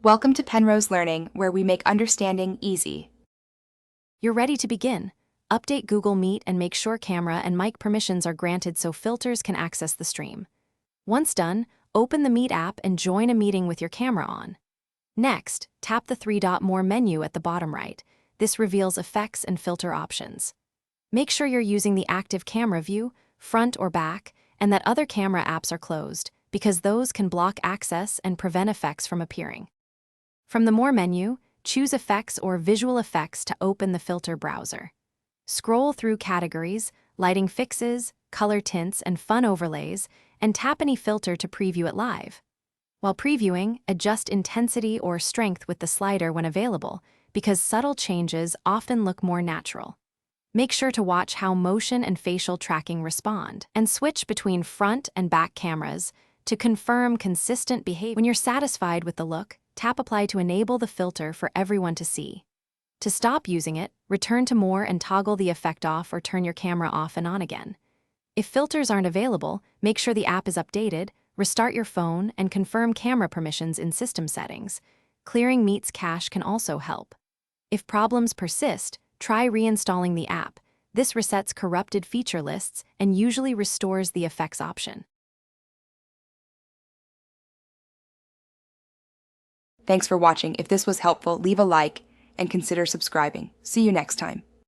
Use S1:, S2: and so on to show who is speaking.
S1: Welcome to Penrose Learning, where we make understanding easy.
S2: You're ready to begin. Update Google Meet and make sure camera and mic permissions are granted so filters can access the stream. Once done, open the Meet app and join a meeting with your camera on. Next, tap the three-dot More menu at the bottom right. This reveals effects and filter options. Make sure you're using the active camera view, front or back, and that other camera apps are closed, because those can block access and prevent effects from appearing. From the More menu, choose Effects or Visual Effects to open the filter browser. Scroll through categories, lighting fixes, color tints, and fun overlays, and tap any filter to preview it live. While previewing, adjust intensity or strength with the slider when available, because subtle changes often look more natural. Make sure to watch how motion and facial tracking respond, and switch between front and back cameras to confirm consistent behavior. When you're satisfied with the look, tap Apply to enable the filter for everyone to see. To stop using it, return to More and toggle the effect off or turn your camera off and on again. If filters aren't available, make sure the app is updated, restart your phone, and confirm camera permissions in System Settings. Clearing Meet's cache can also help. If problems persist, try reinstalling the app. This resets corrupted feature lists and usually restores the effects option.
S1: Thanks for watching. If this was helpful, leave a like and consider subscribing. See you next time.